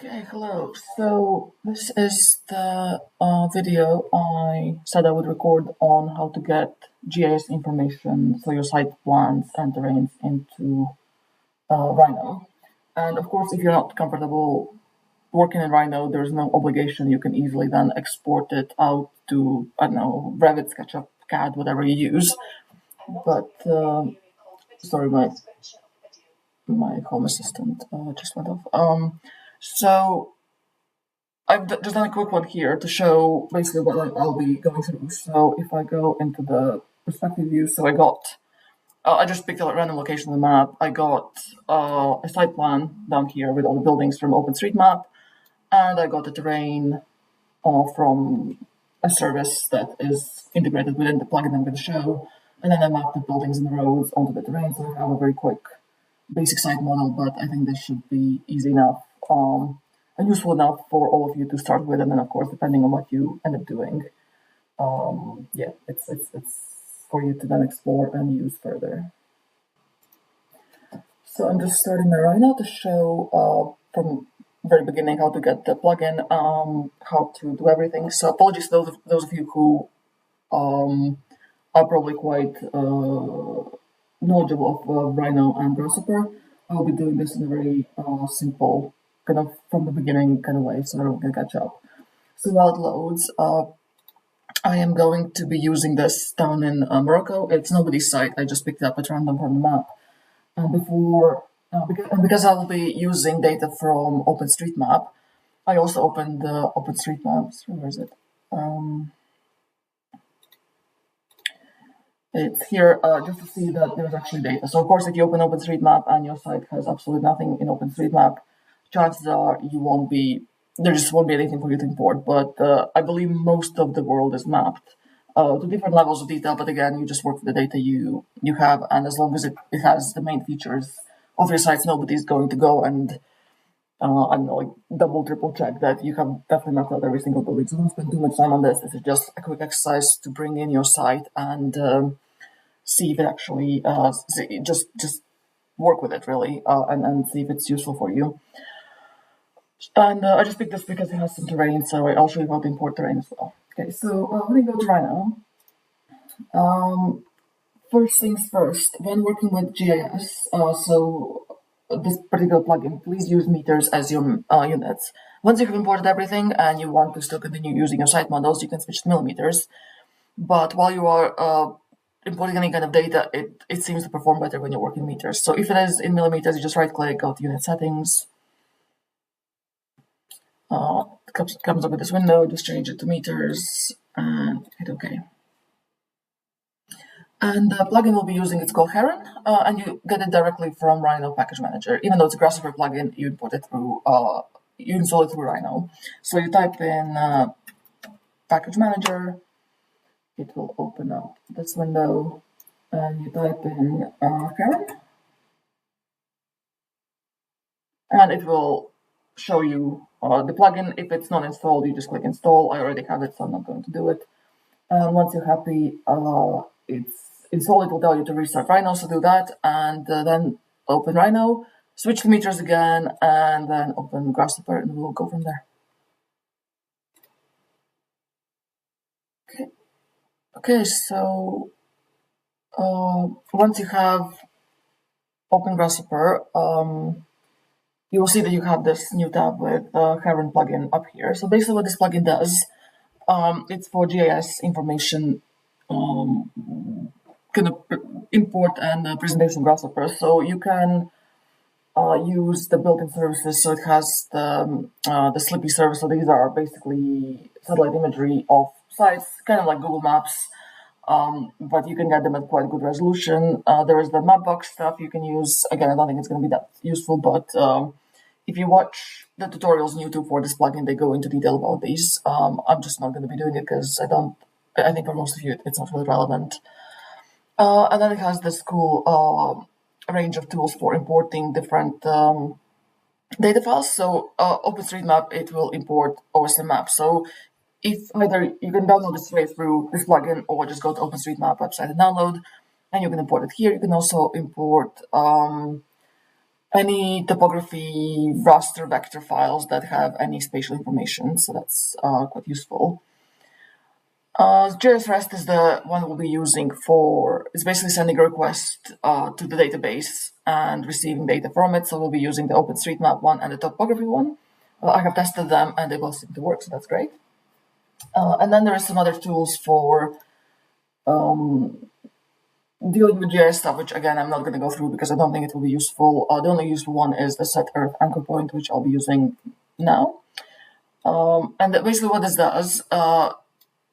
Okay, hello. So this is the video I said I would record on how to get GIS information, so your site plans and terrains into Rhino. And of course, if you're not comfortable working in Rhino, there's no obligation. You can easily then export it out to, I don't know, Revit, SketchUp, CAD, whatever you use. But sorry, my home assistant just went off. So I've just done a quick one here to show basically what I'll be going through. So if I go into the perspective view, so I just picked a random location on the map. I got a site plan down here with all the buildings from OpenStreetMap, and I got the terrain from a service that is integrated within the plugin I'm going to show. And then I mapped the buildings and the roads onto the terrain, so I have a very quick basic site model, but I think this should be easy enough and useful enough for all of you to start with. And then, of course, depending on what you end up doing, it's for you to then explore and use further. So I'm just starting my right now to show from very beginning how to get the plugin, how to do everything. So apologies to those of you who are probably quite knowledgeable of Rhino and Grasshopper. I'll be doing this in a very simple, kind of from the beginning kind of way, so everyone can catch up. So while it loads, I am going to be using this down in Morocco. It's nobody's site. I just picked it up at random from the map. And because I will be using data from OpenStreetMap, I also opened the OpenStreetMap. Where is it? It's here just to see that there's actually data. So of course, if you open OpenStreetMap and your site has absolutely nothing in OpenStreetMap, chances are there just won't be anything for you to import. But I believe most of the world is mapped to different levels of detail. But again, you just work with the data you have, and as long as it has the main features of your sites, nobody's going to go and I don't know, like double, triple check that you have definitely mapped out every single building. So don't spend too much time on this. This is just a quick exercise to bring in your site and see if it actually just work with it really and see if it's useful for you. And I just picked this because it has some terrain, so I'll show you how to import terrain as well. Okay, so let me go to Rhino. First things first, when working with GIS, so this particular plugin, please use meters as your units. Once you have imported everything and you want to still continue using your site models, you can switch to millimeters. But while you are importing any kind of data, it seems to perform better when you're working meters. So if it is in millimeters, you just right-click, go to unit settings. It comes up with this window, just change it to meters and hit OK. And the plugin we'll be using, it's called Heron, and you get it directly from Rhino Package Manager. Even though it's a Grasshopper plugin, you import it through, you install it through Rhino. So you type in Package Manager, it will open up this window, and you type in Heron, and it will show you the plugin. If it's not installed, you just click install. I already have it, so I'm not going to do it. And once you're happy, it's installed. It will tell you to restart Rhino, so do that, and then open Rhino, switch to meters again, and then open Grasshopper, and we'll go from there. Okay, so once you have open Grasshopper, you will see that you have this new tab with Heron plugin up here. So basically what this plugin does, it's for GIS information kind of import and presentation Grasshopper. So you can use the built-in services. So it has the Slippy service. So these are basically satellite imagery of sites, kind of like Google Maps, but you can get them at quite good resolution. There is the Mapbox stuff you can use. Again, I don't think it's going to be that useful, but if you watch the tutorials on YouTube for this plugin, they go into detail about these. I'm just not going to be doing it because I think for most of you it's not really relevant. And then it has this cool range of tools for importing different data files. So OpenStreetMap, it will import OSM maps. So if either you can download it straight through this plugin or just go to OpenStreetMap website and download, and you can import it here. You can also import any topography raster vector files that have any spatial information. So that's quite useful. JS REST is the one we'll be using for, it's basically sending a request to the database and receiving data from it. So we'll be using the OpenStreetMap one and the topography one. I have tested them and they both seem to work, so that's great. And then there are some other tools for dealing with JS stuff, which again, I'm not going to go through because I don't think it will be useful. The only useful one is the set earth anchor point, which I'll be using now. And basically what this does,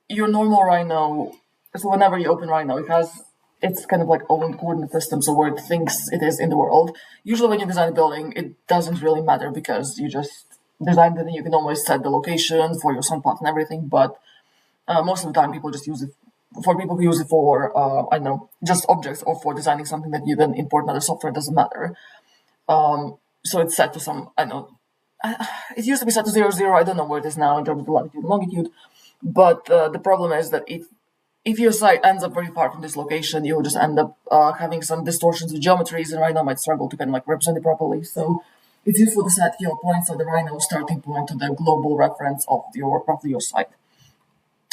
your normal Rhino, so whenever you open Rhino, it's kind of like own coordinate system, so where it thinks it is in the world. Usually when you design a building, it doesn't really matter because you just designed it and you can always set the location for your sun path and everything, but most of the time people just use it, for people who use it for, I don't know, just objects or for designing something that you then import another software, it doesn't matter. So it's set to some, I don't know, it used to be set to 0, 0, I don't know where it is now in terms of the latitude and longitude. But the problem is that if your site ends up very far from this location, you'll just end up having some distortions with geometries, and Rhino might struggle to kind of like represent it properly. So it's useful to set your points of the Rhino starting point to the global reference of your site.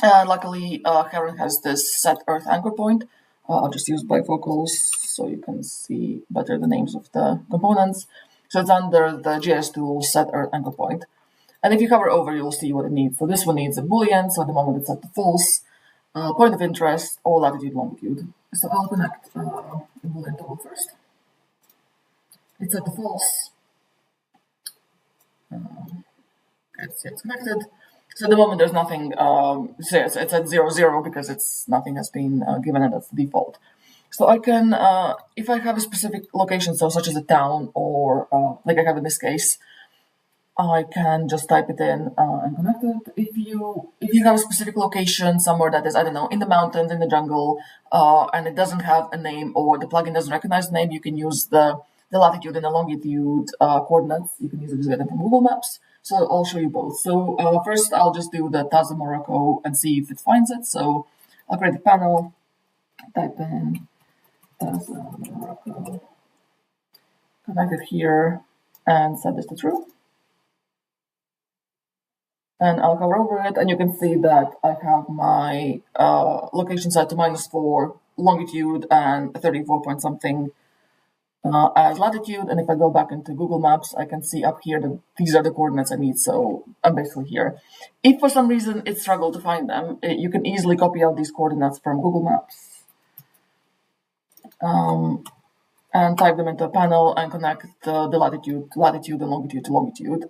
Luckily, Heron has this set earth anchor point. I'll just use bifocals so you can see better the names of the components. So it's under the JS tool set earth anchor point. And if you hover over, you'll see what it needs. So this one needs a boolean, so at the moment it's set to false, point of interest, or latitude, longitude. So I'll connect a boolean table first. It's set to false. It's connected. So at the moment there's nothing, it's at 0, 0 because nothing has been given, and that's the default. So I can, if I have a specific location, so such as a town or like I have in this case, I can just type it in and connect it. If you have a specific location somewhere that is, I don't know, in the mountains, in the jungle, and it doesn't have a name or the plugin doesn't recognize the name, you can use the latitude and the longitude coordinates. You can easily get them from Google Maps. So I'll show you both. So first I'll just do the Taza Morocco and see if it finds it. So I'll create a panel, type in Taza Morocco, connect it here, and set this to true. And I'll hover over it, and you can see that I have my location set to -4, longitude, and 34 point something as latitude. And if I go back into Google Maps, I can see up here that these are the coordinates I need. So I'm basically here. If for some reason it struggled to find them, you can easily copy out these coordinates from Google Maps and type them into a panel and connect the latitude and longitude to longitude.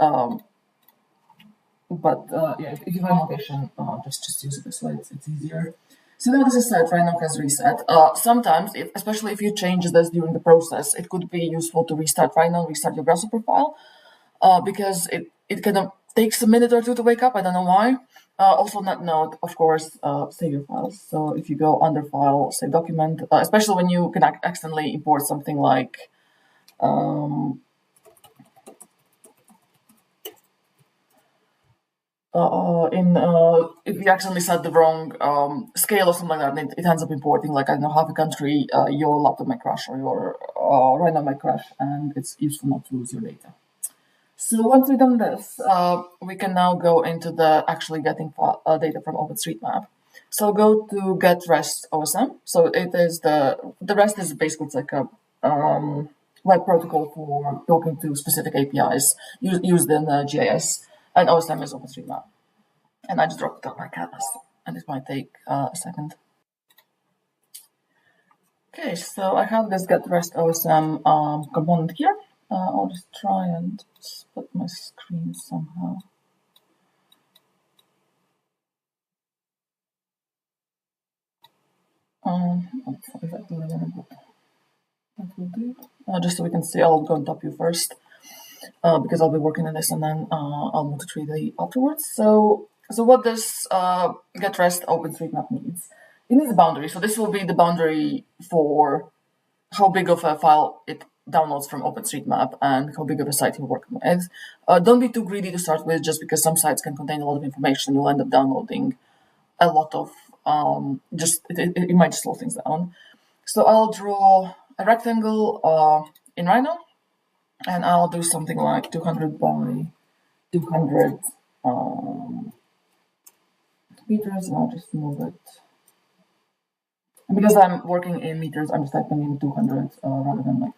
Yeah, if you find location, just use it this way. It's easier. So now this is set. Right now has reset. Sometimes, especially if you change this during the process, it could be useful to restart Rhino, restart your grasshopper file, because it kind of takes a minute or two to wake up. I don't know why. Also, on that note, of course, save your files. So if you go under File, Save Document, especially when you can accidentally import something like if you accidentally set the wrong scale or something like that, it ends up importing, like, I don't know, half a country, your laptop might crash or your Rhino might crash, and it's useful not to lose your data. So once we've done this, we can now go into the actually getting data from OpenStreetMap. So go to get REST OSM. So it is the REST is basically, it's like a web protocol for talking to specific APIs used in GIS. And OSM is OpenStreetMap. And I just dropped it on my canvas, and it might take a second. Okay, so I have this get REST OSM component here. I'll just try and split my screen somehow. That's not exactly what I wanted, but that will do. Just so we can see, I'll go and top view first. Because I'll be working on this, and then I'll move to 3D afterwards. So what this get REST OpenStreetMap needs? It needs a boundary. So this will be the boundary for how big of a file it downloads from OpenStreetMap and how big of a site you're working with. Don't be too greedy to start with, just because some sites can contain a lot of information. You'll end up downloading a lot of it might just slow things down. So I'll draw a rectangle in Rhino. And I'll do something like 200 by 200 meters, and I'll just move it. And because I'm working in meters, I'm just typing in 200 rather than like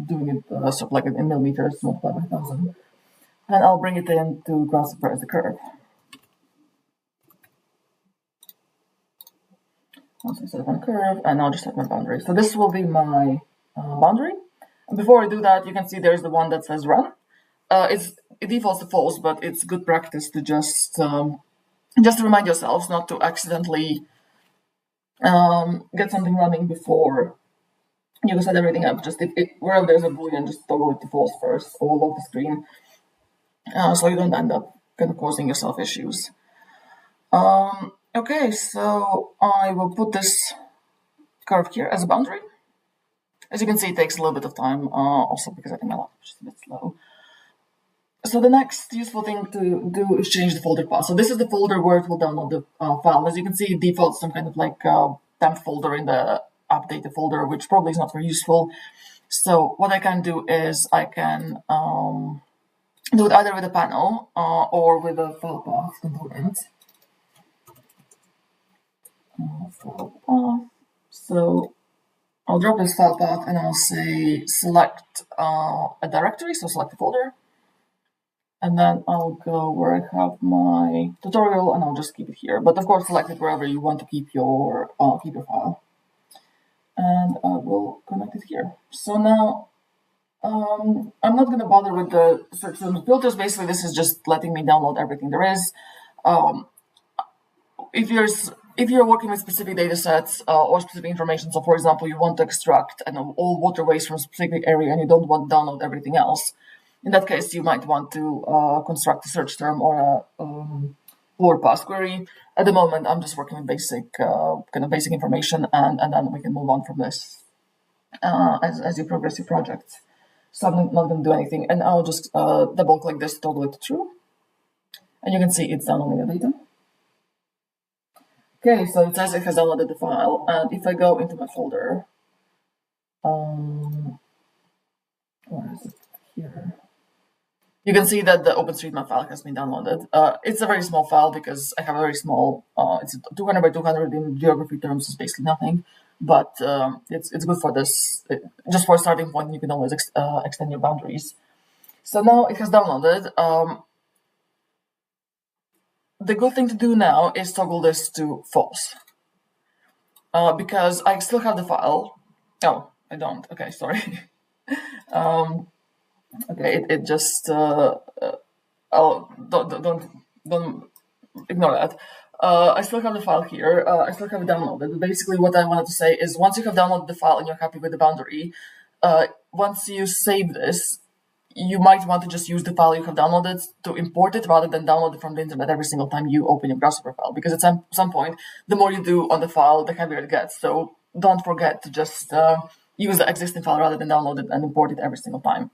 doing it sort of like in millimeters multiplied by 1,000. And I'll bring it in to grasshopper as a curve. Once I set my curve, and I'll just set my boundary. So this will be my boundary. And before I do that, you can see there's the one that says run. It defaults to false, but it's good practice to just remind yourselves not to accidentally get something running before you set everything up. Just wherever there's a boolean, just toggle it to false first, or lock the screen, so you don't end up kind of causing yourself issues. Okay, so I will put this curve here as a boundary. As you can see, it takes a little bit of time, also because I think my laptop is just a bit slow. So the next useful thing to do is change the folder path. So this is the folder where it will download the file. As you can see, it defaults some kind of like temp folder in the updated folder, which probably is not very useful. So what I can do is I can do it either with a panel or with a file path component. File path. So I'll drop this file path and I'll say select a directory, so select a folder. And then I'll go where I have my tutorial and I'll just keep it here. But of course, select it wherever you want to keep your file. And I will connect it here. So now I'm not going to bother with the search term filters. Basically, this is just letting me download everything there is. If you're working with specific data sets or specific information, so for example, you want to extract all waterways from a specific area and you don't want to download everything else, in that case, you might want to construct a search term or a lower pass query. At the moment, I'm just working with basic information, and then we can move on from this as you progress your project. So I'm not going to do anything, and I'll just double click this, toggle it to true, and you can see it's downloading the data. Okay, so it says it has downloaded the file, and if I go into my folder, where is it here? You can see that the OpenStreetMap file has been downloaded. It's a very small file because I have a very small, it's 200 by 200 in geography terms, is basically nothing, but it's good for this. Just for a starting point, you can always extend your boundaries. So now it has downloaded. The good thing to do now is toggle this to false, because I still have the file. Oh, I don't. Okay, sorry. Okay, it just don't ignore that. I still have the file here. I still have it downloaded. Basically, what I wanted to say is once you have downloaded the file and you're happy with the boundary, once you save this, you might want to just use the file you have downloaded to import it rather than download it from the internet every single time you open your grasshopper file. Because at some point, the more you do on the file, the heavier it gets. So don't forget to just use the existing file rather than download it and import it every single time.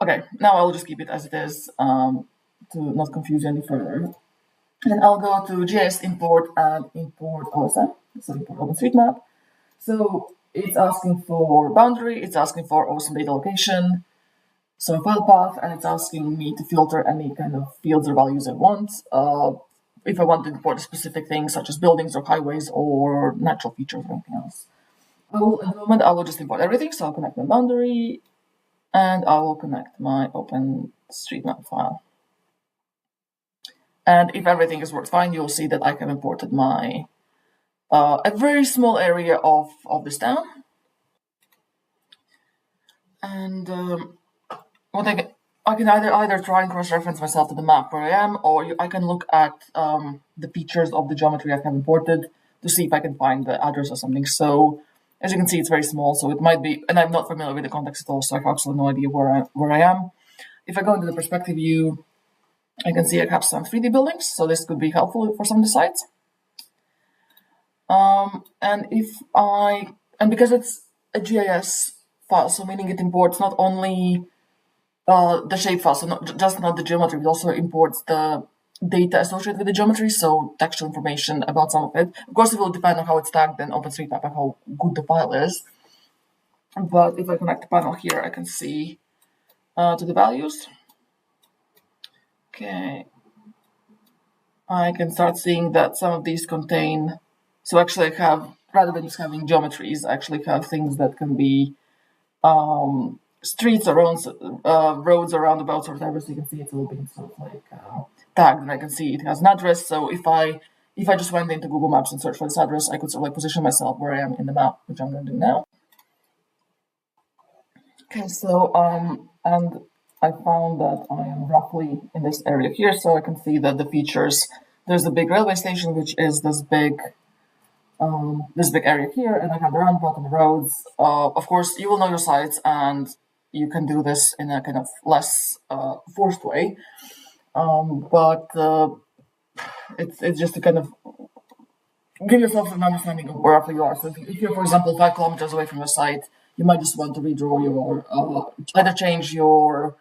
Okay, now I'll just keep it as it is to not confuse you any further. And I'll go to GIS import and import OSM, so import OpenStreetMap. So it's asking for boundary, it's asking for OSM data location, so file path, and it's asking me to filter any kind of fields or values I want. If I want to import specific things such as buildings or highways or natural features or anything else. At the moment, I will just import everything, so I'll connect my boundary, and I will connect my OpenStreetMap file. And if everything has worked fine, you'll see that I have imported my a very small area of this town. And what I can either try and cross-reference myself to the map where I am, or I can look at the features of the geometry I have imported to see if I can find the address or something. So as you can see, it's very small, so it might be, and I'm not familiar with the context at all, so I have absolutely no idea where I am. If I go into the perspective view, I can see I have some 3D buildings, so this could be helpful for some of the sites. And because it's a GIS file, so meaning it imports not only the shape file, so not the geometry, it also imports the data associated with the geometry, so textual information about some of it. Of course, it will depend on how it's tagged in OpenStreetMap and how good the file is. But if I connect the panel here, I can see to the values. Okay, I can start seeing that some of these contain, so actually I have, rather than just having geometries, I actually have things that can be streets or roads or roundabouts or whatever. So you can see it's a little bit sort of like tagged, and I can see it has an address. So if I just went into Google Maps and searched for this address, I could sort of like position myself where I am in the map, which I'm going to do now. Okay, so and I found that I am roughly in this area here, so I can see that the features. There's a big railway station, which is this big area here, and I have the roundabout and the roads. Of course, you will know your sites, and you can do this in a kind of less forced way. But it's just to kind of give yourself an understanding of where roughly you are. So if you're, for example, 5 kilometers away from your site, you might just want to redraw your either change your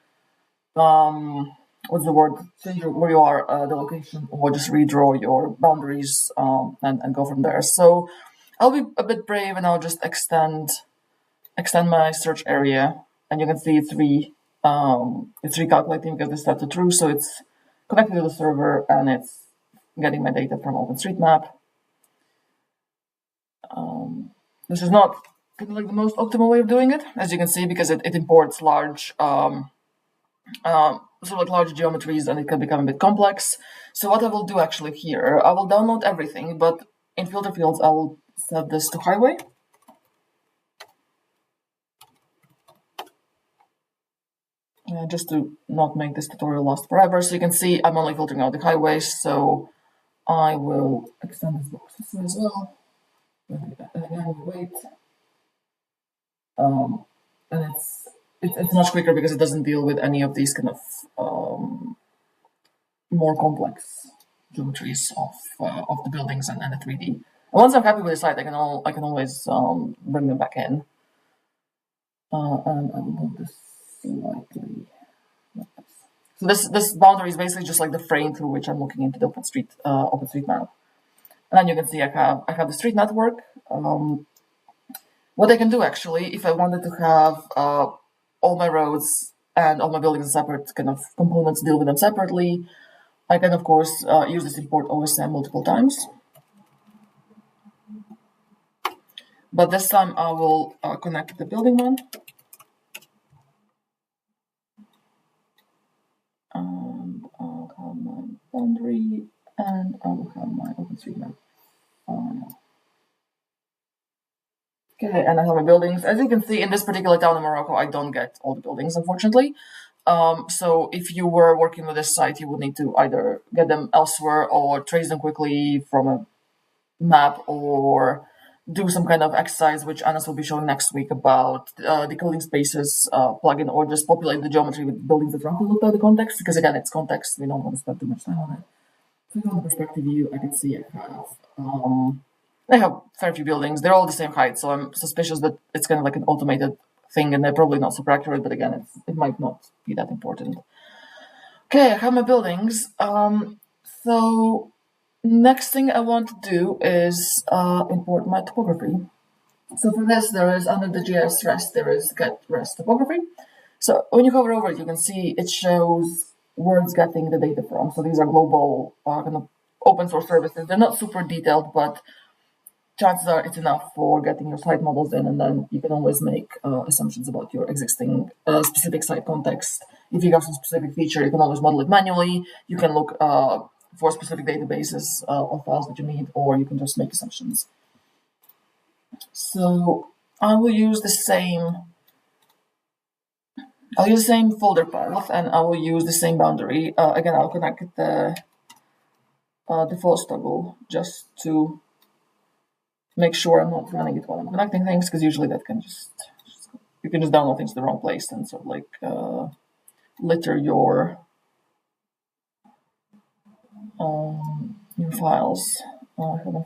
what's the word? Change where you are, the location, or just redraw your boundaries and go from there. So I'll be a bit brave and I'll just extend my search area, and you can see it's recalculating because this set to true, so it's connected to the server and it's getting my data from OpenStreetMap. This is not kind of like the most optimal way of doing it, as you can see, because it imports large sort of like large geometries, and it can become a bit complex. So what I will do actually here, I will download everything, but in filter fields, I will set this to highway. Just to not make this tutorial last forever. So you can see I'm only filtering out the highways, so I will extend this box this way as well. And again, wait. And it's much quicker because it doesn't deal with any of these kind of more complex geometries of the buildings and the 3D. And once I'm happy with the site, I can always bring them back in. And I will move this slightly. So this boundary is basically just like the frame through which I'm looking into the OpenStreetMap. And then you can see I have the street network. What I can do actually, if I wanted to have all my roads and all my buildings in separate kind of components, deal with them separately, I can of course use this import OSM multiple times. But this time I will connect the building one. And I'll have my boundary, and I will have my OpenStreetMap file. Okay, and I have my buildings. As you can see, in this particular town in Morocco, I don't get all the buildings, unfortunately. So if you were working with this site, you would need to either get them elsewhere or trace them quickly from a map, or do some kind of exercise, which Anas will be showing next week about decoding spaces plugin, or just populate the geometry with buildings that roughly look at the context, because again, it's context. We don't want to spend too much time on it. So from the perspective view, I can see I have a fair few buildings. They're all the same height, so I'm suspicious that it's kind of like an automated thing, and they're probably not super accurate, but again, it might not be that important. Okay, I have my buildings. So next thing I want to do is import my topography. So for this, there is under the GIS rest, there is get rest topography. So when you hover over it, you can see it shows where it's getting the data from. So these are global kind of open source services. They're not super detailed, but chances are it's enough for getting your site models in, and then you can always make assumptions about your existing specific site context. If you have some specific feature, you can always model it manually. You can look for specific databases of files that you need, or you can just make assumptions. So I will use the same. I'll use the same folder path, and I will use the same boundary. Again, I'll connect the default toggle just to make sure I'm not running it while I'm connecting things, because usually that can you can just download things to the wrong place and sort of like litter your files. I have a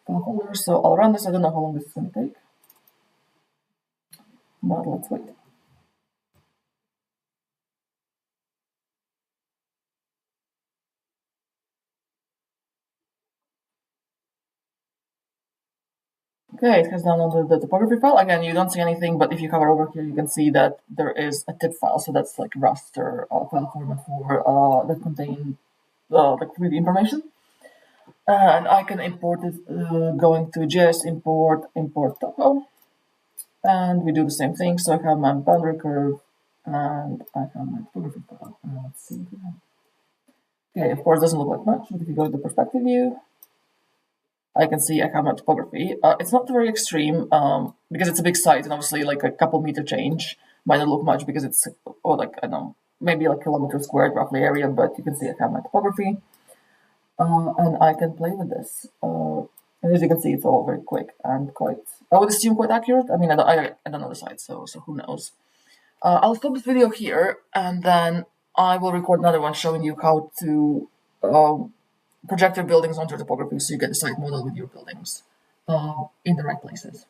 folder, so I'll run this. I don't know how long this is going to take, but let's wait. Okay, it has downloaded the topography file. Again, you don't see anything, but if you hover over here, you can see that there is a tip file. So that's like raster file format for that contain like 3D information. And I can import it going to GIS import topo. And we do the same thing. So I have my boundary curve and I have my topography file. Let's see. Okay, of course, it doesn't look like much, but if you go to the perspective view, I can see I have my topography. It's not very extreme because it's a big site, and obviously, like a couple meter change might not look much because it's like I don't know, maybe like kilometer squared roughly area. But you can see I have my topography, and I can play with this. And as you can see, it's all very quick and quite, I would assume, quite accurate. I mean, I don't know the site, so who knows? I'll stop this video here, and then I will record another one showing you how to project your buildings onto topography so you get the site model with your buildings in the right places.